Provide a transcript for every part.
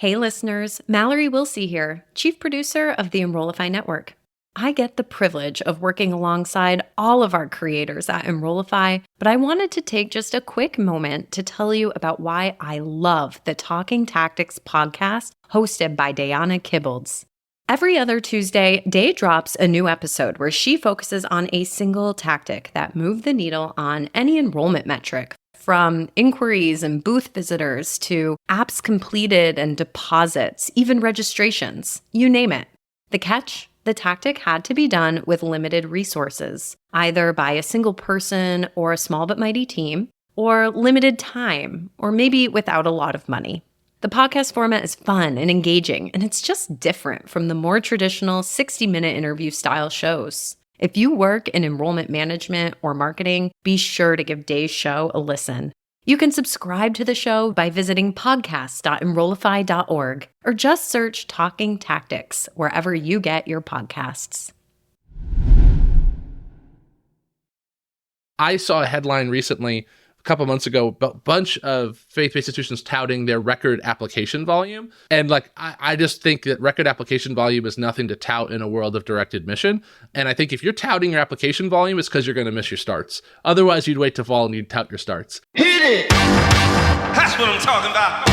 Hey listeners, Mallory Wilsey here, Chief Producer of the Enrollify Network. I get the privilege of working alongside all of our creators at Enrollify, but I wanted to take just a quick moment to tell you about why I love the Talking Tactics podcast hosted by Diana Kibbolds. Every other Tuesday, Day drops a new episode where she focuses on a single tactic that moved the needle on any enrollment metric, from inquiries and booth visitors to apps completed and deposits, even registrations, you name it. The catch? The tactic had to be done with limited resources, either by a single person or a small but mighty team, or limited time, or maybe without a lot of money. The podcast format is fun and engaging, and it's just different from the more traditional 60-minute interview style shows. If you work in enrollment management or marketing, be sure to give Day's show a listen. You can subscribe to the show by visiting podcast.enrollify.org or just search Talking Tactics wherever you get your podcasts. I saw a headline recently, a couple months ago, about a bunch of faith-based institutions touting their record application volume. And I just think that record application volume is nothing to tout in a world of direct admission. And I think if you're touting your application volume, it's because you're going to miss your starts. Otherwise, you'd wait till fall and you'd tout your starts. Hit it! That's what I'm talking about.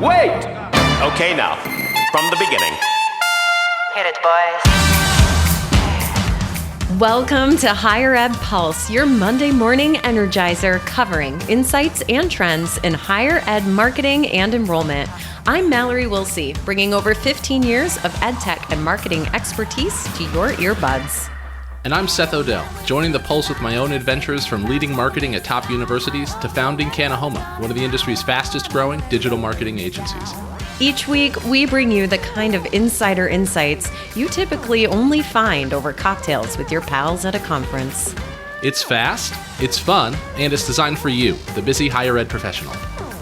Wait! Okay, now, from the beginning. Hit it, boys. Welcome to Higher Ed Pulse, your Monday morning energizer covering insights and trends in higher ed marketing and enrollment. I'm Mallory Wilsey, bringing over 15 years of ed tech and marketing expertise to your earbuds. And I'm Seth Odell, joining the Pulse with my own adventures from leading marketing at top universities to founding Kanahoma, one of the industry's fastest growing digital marketing agencies. Each week, we bring you the kind of insider insights you typically only find over cocktails with your pals at a conference. It's fast, it's fun, and it's designed for you, the busy higher ed professional.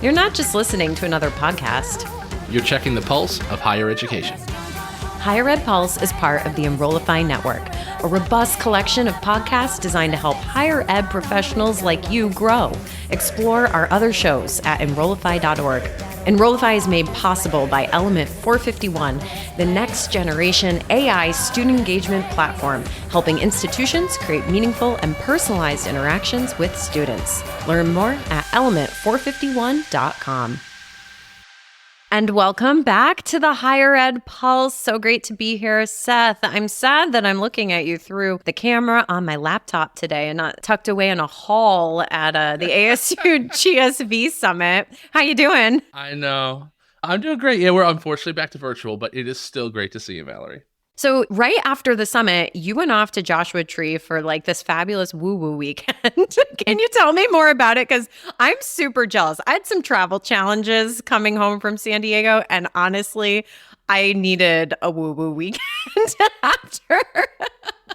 You're not just listening to another podcast. You're checking the pulse of higher education. Higher Ed Pulse is part of the Enrollify Network, a robust collection of podcasts designed to help higher ed professionals like you grow. Explore our other shows at enrollify.org. Enrollify is made possible by Element 451, the next generation AI student engagement platform, helping institutions create meaningful and personalized interactions with students. Learn more at element451.com. And welcome back to the Higher Ed Pulse. So great to be here, Seth. I'm sad that I'm looking at you through the camera on my laptop today and not tucked away in a hall at the ASU GSV Summit. How you doing? I know. I'm doing great. Yeah, we're unfortunately back to virtual, but it is still great to see you, Mallory. So right after the summit, you went off to Joshua Tree for this fabulous woo-woo weekend. Can you tell me more about it? Because I'm super jealous. I had some travel challenges coming home from San Diego, and honestly, I needed a woo-woo weekend after.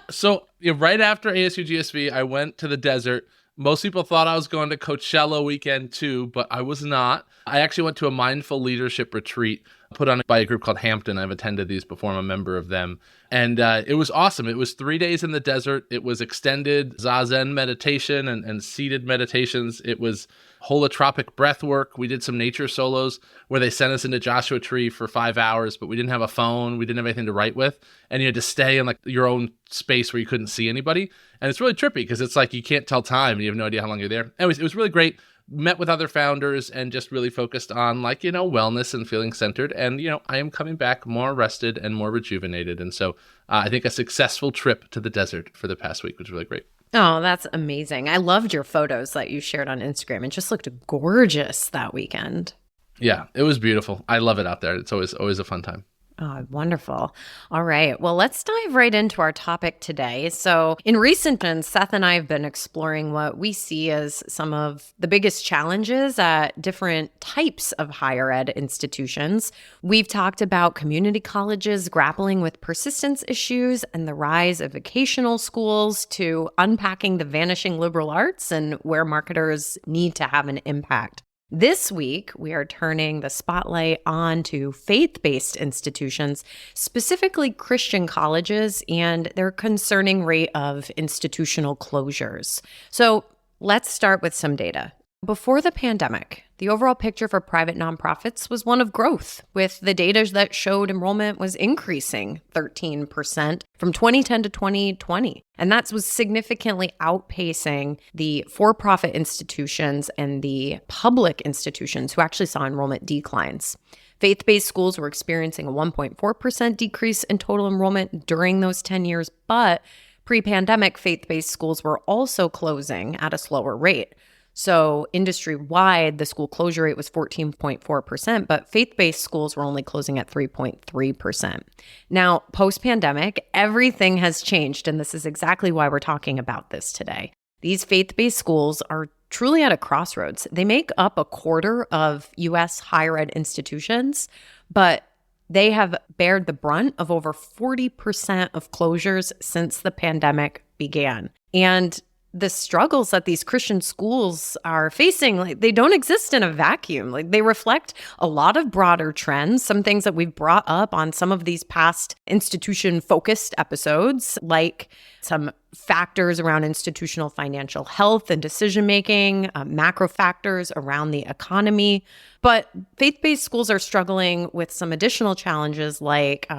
So right after ASU GSV, I went to the desert. Most people thought I was going to Coachella weekend too, but I was not. I actually went to a mindful leadership retreat put on by a group called Hampton. I've attended these before. I'm a member of them. And it was awesome. It was 3 days in the desert. It was extended Zazen meditation and seated meditations. It was holotropic breath work. We did some nature solos where they sent us into Joshua Tree for 5 hours, but we didn't have a phone. We didn't have anything to write with. And you had to stay in your own space where you couldn't see anybody. And it's really trippy because it's you can't tell time and you have no idea how long you're there. Anyways, it was really great. Met with other founders and just really focused on wellness and feeling centered. And, I am coming back more rested and more rejuvenated. And so I think a successful trip to the desert for the past week was really great. Oh, that's amazing. I loved your photos that you shared on Instagram. It just looked gorgeous that weekend. Yeah, it was beautiful. I love it out there. It's always a fun time. Oh, wonderful. All right. Well, let's dive right into our topic today. So in recent months, Seth and I have been exploring what we see as some of the biggest challenges at different types of higher ed institutions. We've talked about community colleges grappling with persistence issues and the rise of vocational schools, to unpacking the vanishing liberal arts and where marketers need to have an impact. This week, we are turning the spotlight on to faith-based institutions, specifically Christian colleges, and their concerning rate of institutional closures. So let's start with some data. Before the pandemic, The overall picture for private nonprofits was one of growth, with the data that showed enrollment was increasing 13% from 2010 to 2020. And that was significantly outpacing the for-profit institutions and the public institutions who actually saw enrollment declines. Faith-based schools were experiencing a 1.4% decrease in total enrollment during those 10 years, but pre-pandemic, faith-based schools were also closing at a slower rate. So industry-wide, the school closure rate was 14.4%, but faith-based schools were only closing at 3.3%. Now, post-pandemic, everything has changed, and this is exactly why we're talking about this today. These faith-based schools are truly at a crossroads. They make up a quarter of U.S. higher ed institutions, but they have bared the brunt of over 40% of closures since the pandemic began. And the struggles that these Christian schools are facing, like, they don't exist in a vacuum. Like, they reflect a lot of broader trends, some things that we've brought up on some of these past institution-focused episodes, like some factors around institutional financial health and decision-making, macro factors around the economy. But faith-based schools are struggling with some additional challenges, like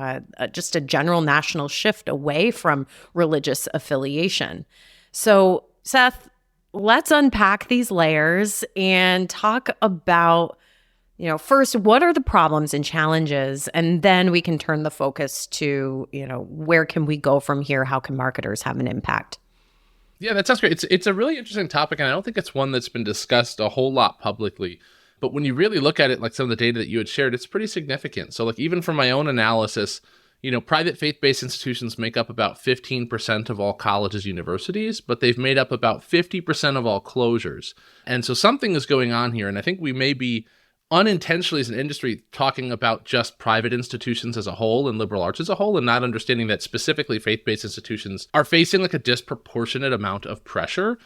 just a general national shift away from religious affiliation. So, Seth, let's unpack these layers and talk about, first, what are the problems and challenges? And then we can turn the focus to, where can we go from here? How can marketers have an impact? Yeah, that sounds great. It's a really interesting topic, and I don't think it's one that's been discussed a whole lot publicly. But when you really look at it, like some of the data that you had shared, it's pretty significant. So, like, even from my own analysis, private faith-based institutions make up about 15% of all colleges, universities, but they've made up about 50% of all closures. And so something is going on here. And I think we may be unintentionally as an industry talking about just private institutions as a whole and liberal arts as a whole, and not understanding that specifically faith-based institutions are facing like a disproportionate amount of pressure.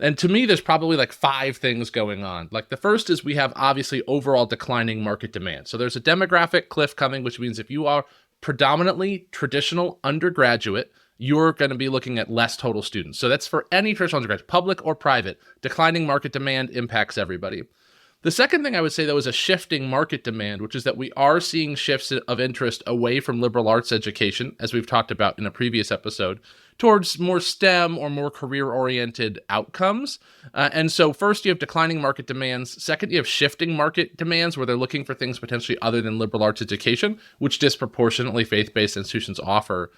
And to me, there's probably like 5 things going on. Like, the first is we have obviously overall declining market demand. So there's a demographic cliff coming, which means if you are predominantly traditional undergraduate, you're going to be looking at less total students. So that's for any traditional undergraduate, public or private. Declining market demand impacts everybody. The second thing I would say, though, is a shifting market demand, which is that we are seeing shifts of interest away from liberal arts education, as we've talked about in a previous episode, towards more STEM or more career-oriented outcomes. And so first, you have declining market demands. Second, you have shifting market demands where they're looking for things potentially other than liberal arts education, which disproportionately faith-based institutions offer.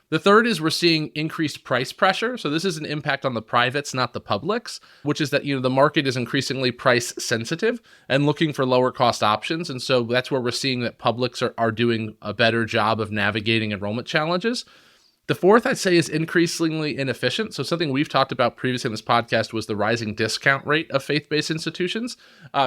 The third is we're seeing increased price pressure. So this is an impact on the privates, not the publics, which is that, the market is increasingly price sensitive and looking for lower cost options. And so that's where we're seeing that publics are doing a better job of navigating enrollment challenges. The fourth, I'd say, is increasingly inefficient. So something we've talked about previously in this podcast was the rising discount rate of faith-based institutions.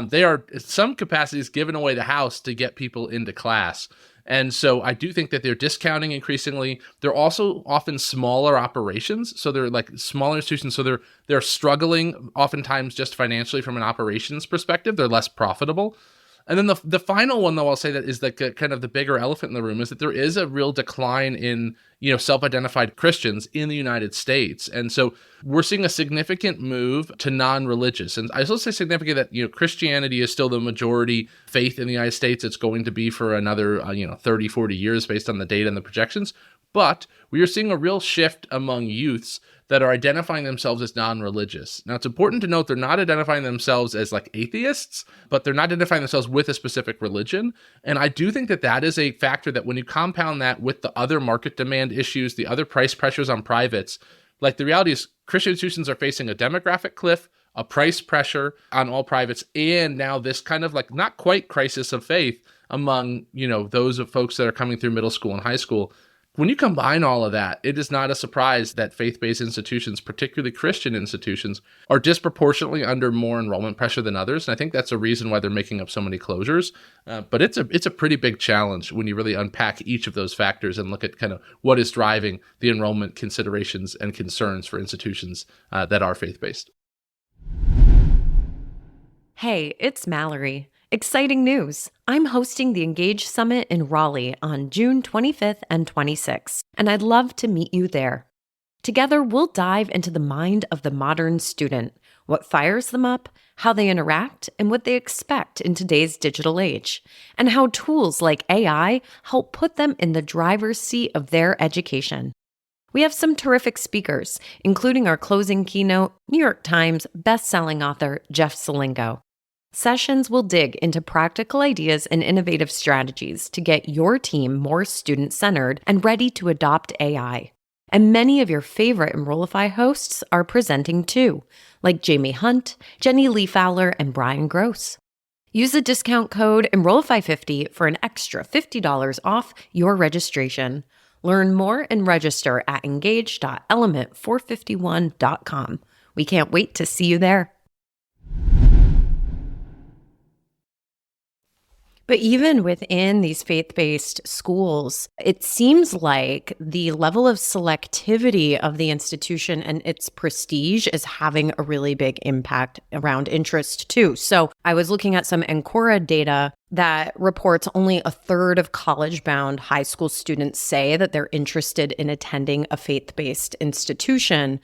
They are, in some capacities, giving away the house to get people into class. And so I do think that they're discounting increasingly. They're also often smaller operations. So they're like smaller institutions. So they're struggling oftentimes just financially from an operations perspective. They're less profitable. And then the final one, though, I'll say that is like kind of the bigger elephant in the room, is that there is a real decline in, self-identified Christians in the United States. And so we're seeing a significant move to non-religious. And I also say significant that, Christianity is still the majority faith in the United States. It's going to be for another, 30, 40 years based on the data and the projections. But we are seeing a real shift among youths that are identifying themselves as non-religious. Now, it's important to note they're not identifying themselves as like atheists, but they're not identifying themselves with a specific religion. And I do think that that is a factor that when you compound that with the other market demand issues, the other price pressures on privates, like the reality is Christian institutions are facing a demographic cliff, a price pressure on all privates, and now this kind of like not quite crisis of faith among, those of folks that are coming through middle school and high school. When you combine all of that, it is not a surprise that faith-based institutions, particularly Christian institutions, are disproportionately under more enrollment pressure than others. And I think that's a reason why they're making up so many closures. But it's a pretty big challenge when you really unpack each of those factors and look at kind of what is driving the enrollment considerations and concerns for institutions that are faith-based. Hey, it's Mallory. Exciting news! I'm hosting the Engage Summit in Raleigh on June 25th and 26th, and I'd love to meet you there. Together, we'll dive into the mind of the modern student, what fires them up, how they interact, and what they expect in today's digital age, and how tools like AI help put them in the driver's seat of their education. We have some terrific speakers, including our closing keynote, New York Times best-selling author Jeff Selingo. Sessions will dig into practical ideas and innovative strategies to get your team more student-centered and ready to adopt AI. And many of your favorite Enrollify hosts are presenting too, like Jamie Hunt, Jenny Lee Fowler, and Brian Gross. Use the discount code Enrollify50 for an extra $50 off your registration. Learn more and register at engage.element451.com. We can't wait to see you there. But even within these faith-based schools, it seems like the level of selectivity of the institution and its prestige is having a really big impact around interest too. So I was looking at some Ancora data that reports only a third of college-bound high school students say that they're interested in attending a faith-based institution.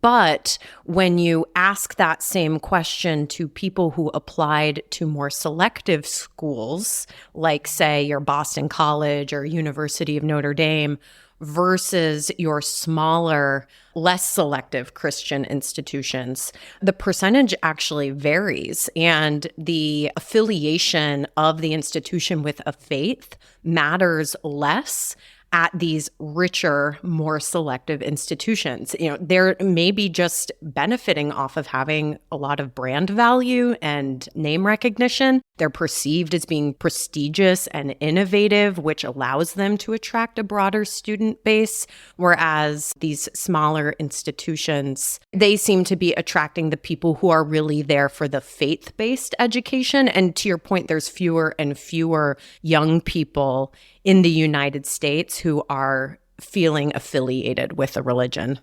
But when you ask that same question to people who applied to more selective schools, like, say, your Boston College or University of Notre Dame, versus your smaller, less selective Christian institutions, the percentage actually varies. And the affiliation of the institution with a faith matters less at these richer, more selective institutions. They're maybe just benefiting off of having a lot of brand value and name recognition. They're perceived as being prestigious and innovative, which allows them to attract a broader student base. Whereas these smaller institutions, they seem to be attracting the people who are really there for the faith-based education. And to your point, there's fewer and fewer young people in the United States who are feeling affiliated with a religion.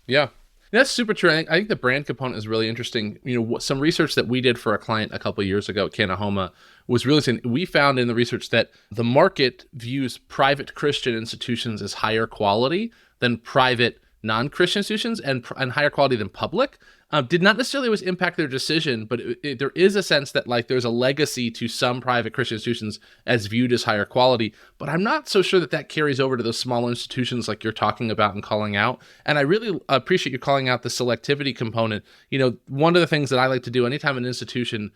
Yeah. That's super true. I think the brand component is really interesting. Some research that we did for a client a couple of years ago at Kanahoma was really saying, we found in the research that the market views private Christian institutions as higher quality than private non-Christian institutions and higher quality than public. Did not necessarily always impact their decision, but there is a sense that there's a legacy to some private Christian institutions as viewed as higher quality. But I'm not so sure that carries over to those smaller institutions like you're talking about and calling out. And I really appreciate you calling out the selectivity component. One of the things that I like to do anytime an institution,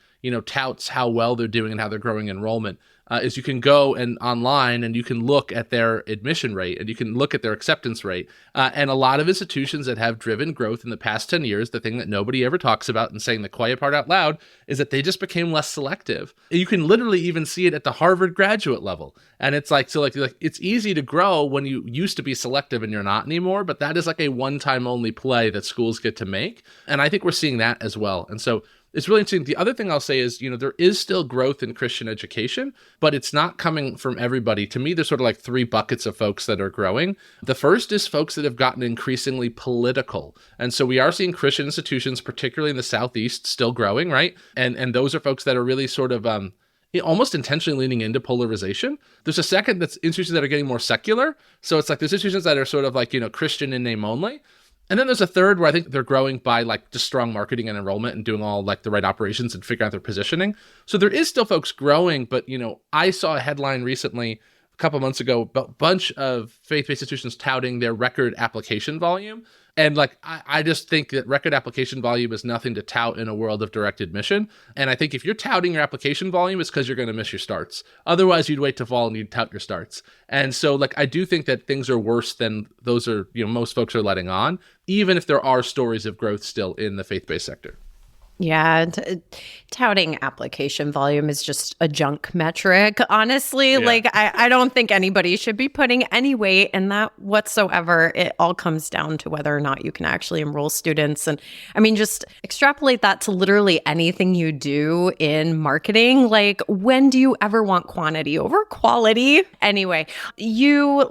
touts how well they're doing and how they're growing enrollment, is you can go and online and you can look at their admission rate and you can look at their acceptance rate. And a lot of institutions that have driven growth in the past 10 years, the thing that nobody ever talks about and saying the quiet part out loud is that they just became less selective. You can literally even see it at the Harvard graduate level. And it's it's easy to grow when you used to be selective and you're not anymore, but that is a one-time only play that schools get to make. And I think we're seeing that as well. And so it's really interesting. The other thing I'll say is, there is still growth in Christian education, but it's not coming from everybody. To me, there's sort of three buckets of folks that are growing. The first is folks that have gotten increasingly political. And so we are seeing Christian institutions, particularly in the Southeast, still growing, right? And those are folks that are really sort of almost intentionally leaning into polarization. There's a second that's institutions that are getting more secular. So it's there's institutions that are sort of Christian in name only. And then there's a third where I think they're growing by just strong marketing and enrollment and doing all the right operations and figuring out their positioning. So there is still folks growing, but I saw a headline recently, a couple months ago, a bunch of faith-based institutions touting their record application volume. And I just think that record application volume is nothing to tout in a world of direct admission. And I think if you're touting your application volume, it's because you're going to miss your starts. Otherwise, you'd wait to fall and you'd tout your starts. And so I do think that things are worse than those are, most folks are letting on, even if there are stories of growth still in the faith-based sector. Yeah, touting application volume is just a junk metric, honestly. Yeah. I don't think anybody should be putting any weight in that whatsoever. It all comes down to whether or not you can actually enroll students. And just extrapolate that to literally anything you do in marketing. When do you ever want quantity over quality? Anyway, you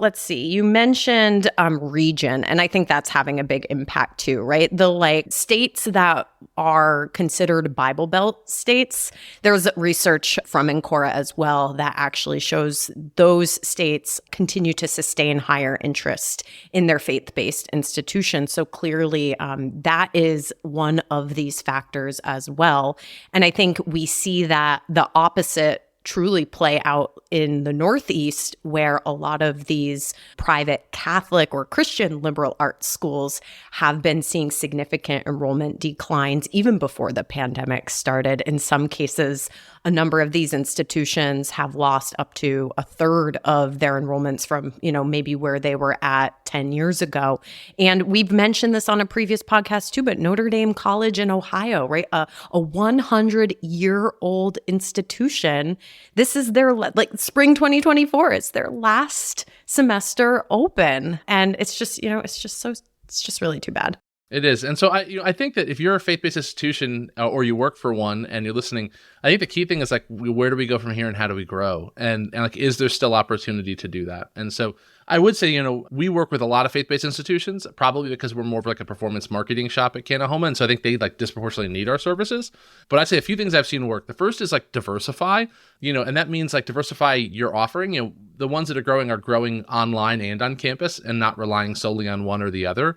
mentioned region, and I think that's having a big impact too, right? The states that are considered Bible Belt states. There's research from Encora as well that actually shows those states continue to sustain higher interest in their faith-based institutions. So clearly, that is one of these factors as well. And I think we see that the opposite truly play out in the Northeast, where a lot of these private Catholic or Christian liberal arts schools have been seeing significant enrollment declines even before the pandemic started. In some cases, a number of these institutions have lost up to a third of their enrollments from, maybe where they were at 10 years ago. And we've mentioned this on a previous podcast too, but Notre Dame College in Ohio, right? A 100-year-old institution. This is their, spring 2024, it's their last semester open. And it's just, it's just really too bad. It is. And so I think that if you're a faith-based institution or you work for one and you're listening, I think the key thing is where do we go from here and how do we grow? And is there still opportunity to do that? And so I would say, we work with a lot of faith-based institutions, probably because we're more of a performance marketing shop at Kanahoma. And so I think they disproportionately need our services. But I'd say a few things I've seen work. The first is diversify, and that means diversify your offering. The ones that are growing online and on campus and not relying solely on one or the other.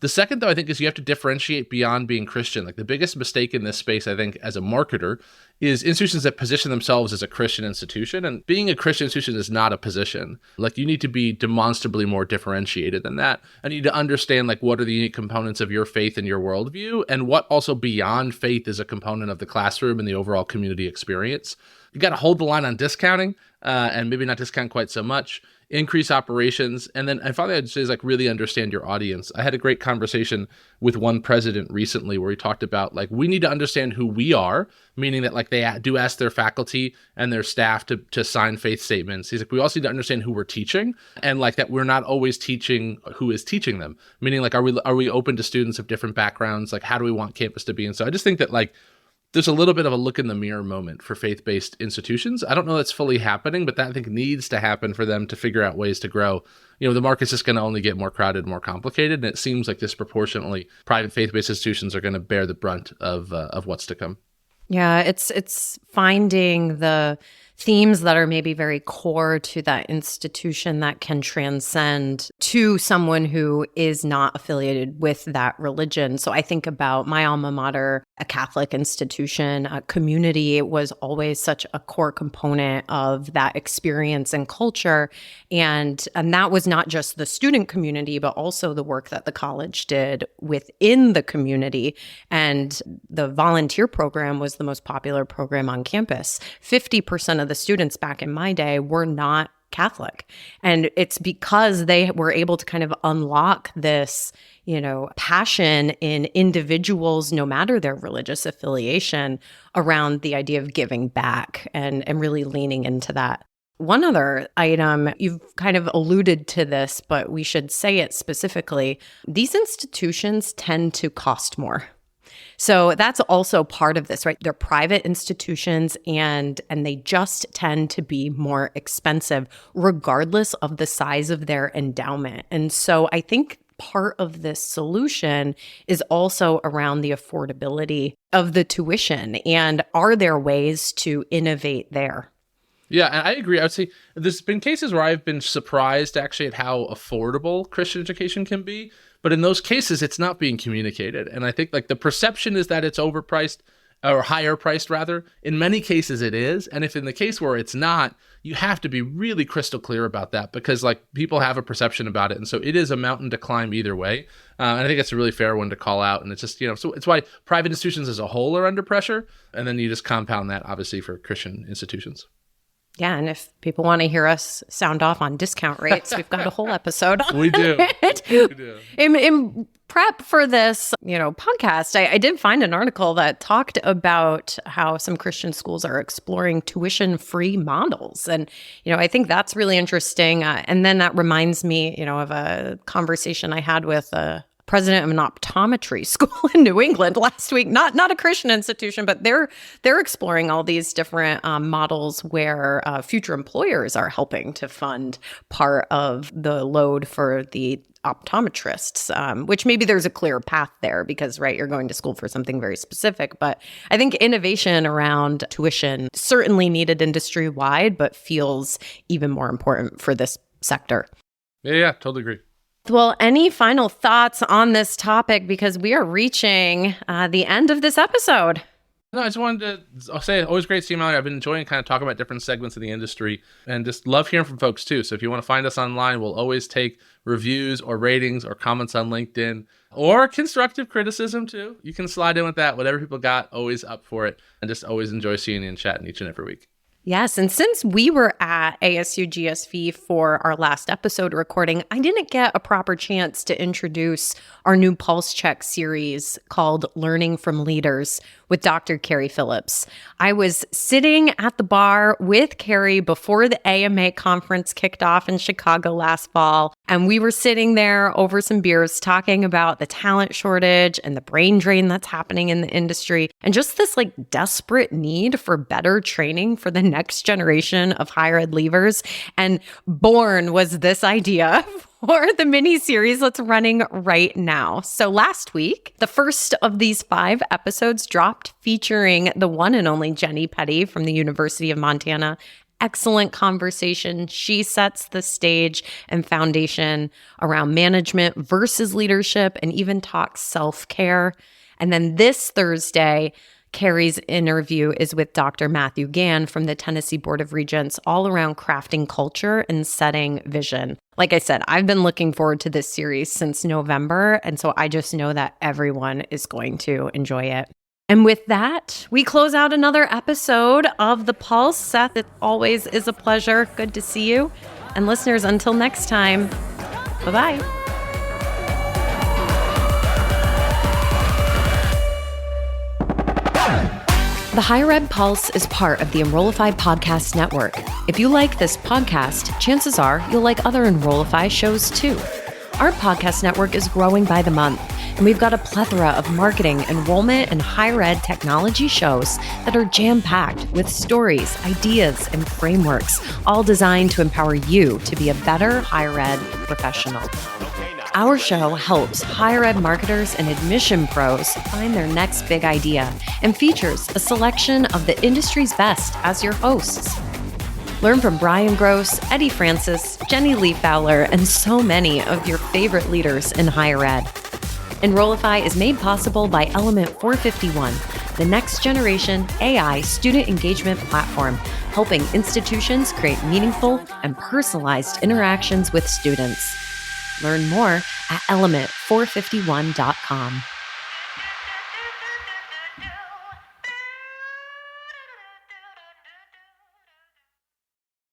The second, though, I think is you have to differentiate beyond being Christian. The biggest mistake in this space, I think, as a marketer, is institutions that position themselves as a Christian institution. And being a Christian institution is not a position. You need to be demonstrably more differentiated than that. And you need to understand, what are the unique components of your faith and your worldview, and what also beyond faith is a component of the classroom and the overall community experience. You got to hold the line on discounting, and maybe not discount quite so much. Increase operations. And then finally, I'd say is really understand your audience. I had a great conversation with one president recently where he talked about we need to understand who we are, meaning that they do ask their faculty and their staff to sign faith statements. He's we also need to understand who we're teaching, and that we're not always teaching who is teaching them, meaning are we open to students of different backgrounds? How do we want campus to be? And so I just think that there's a little bit of a look in the mirror moment for faith-based institutions. I don't know that's fully happening, but that I think needs to happen for them to figure out ways to grow. The market's just going to only get more crowded, more complicated, and it seems disproportionately private faith-based institutions are going to bear the brunt of what's to come. Yeah, it's finding the themes that are maybe very core to that institution that can transcend to someone who is not affiliated with that religion. So I think about my alma mater, a Catholic institution, a community. It was always such a core component of that experience and culture. And that was not just the student community, but also the work that the college did within the community. And the volunteer program was the most popular program on campus. 50% of the students back in my day were not Catholic. And it's because they were able to kind of unlock this, passion in individuals, no matter their religious affiliation, around the idea of giving back and really leaning into that. One other item, you've kind of alluded to this, but we should say it specifically. These institutions tend to cost more. So that's also part of this, right? They're private institutions and they just tend to be more expensive regardless of the size of their endowment. And so I think part of this solution is also around the affordability of the tuition. And are there ways to innovate there? Yeah, and I agree. I would say there's been cases where I've been surprised actually at how affordable Christian education can be. But in those cases, it's not being communicated. And I think the perception is that it's overpriced or higher priced rather. In many cases it is. And if in the case where it's not, you have to be really crystal clear about that because people have a perception about it. And so it is a mountain to climb either way. And I think it's a really fair one to call out. And it's just, so it's why private institutions as a whole are under pressure. And then you just compound that obviously for Christian institutions. Yeah, and if people want to hear us sound off on discount rates, we've got a whole episode on We do. it. We do. In prep for this, podcast, I did find an article that talked about how some Christian schools are exploring tuition-free models. And, I think that's really interesting. And then that reminds me, of a conversation I had with a president of an optometry school in New England last week. Not a Christian institution, but they're exploring all these different models where future employers are helping to fund part of the load for the optometrists, which maybe there's a clear path there because, right, you're going to school for something very specific. But I think innovation around tuition certainly needed industry-wide, but feels even more important for this sector. Yeah, totally agree. Well, any final thoughts on this topic? Because we are reaching the end of this episode. No, I just wanted to say, always great seeing Mallory. I've been enjoying kind of talking about different segments of the industry and just love hearing from folks too. So if you want to find us online, we'll always take reviews or ratings or comments on LinkedIn or constructive criticism too. You can slide in with that. Whatever people got, always up for it. And just always enjoy seeing you and chatting each and every week. Yes, and since we were at ASU GSV for our last episode recording, I didn't get a proper chance to introduce our new Pulse Check series called Learning from Leaders with Dr. Carrie Phillips. I was sitting at the bar with Carrie before the AMA conference kicked off in Chicago last fall, and we were sitting there over some beers talking about the talent shortage and the brain drain that's happening in the industry, and just this desperate need for better training for the next generation of higher ed leavers. And born was this idea for the mini series that's running right now. So last week, the first of these 5 episodes dropped featuring the one and only Jenny Petty from the University of Montana. Excellent conversation. She sets the stage and foundation around management versus leadership and even talks self-care. And then this Thursday, Carrie's interview is with Dr. Matthew Gann from the Tennessee Board of Regents, all around crafting culture and setting vision. Like I said, I've been looking forward to this series since November, and so I just know that everyone is going to enjoy it. And with that, we close out another episode of The Pulse. Seth, it always is a pleasure. Good to see you. And listeners, until next time, bye-bye. The Higher Ed Pulse is part of the Enrollify Podcast Network. If you like this podcast, chances are you'll like other Enrollify shows too. Our podcast network is growing by the month, and we've got a plethora of marketing, enrollment, and higher ed technology shows that are jam-packed with stories, ideas, and frameworks, all designed to empower you to be a better higher ed professional. Our show helps higher ed marketers and admission pros find their next big idea and features a selection of the industry's best as your hosts. Learn from Brian Gross, Eddie Francis, Jenny Lee Fowler, and so many of your favorite leaders in higher ed. Enrollify is made possible by Element 451, the next generation AI student engagement platform, helping institutions create meaningful and personalized interactions with students. Learn more at element451.com.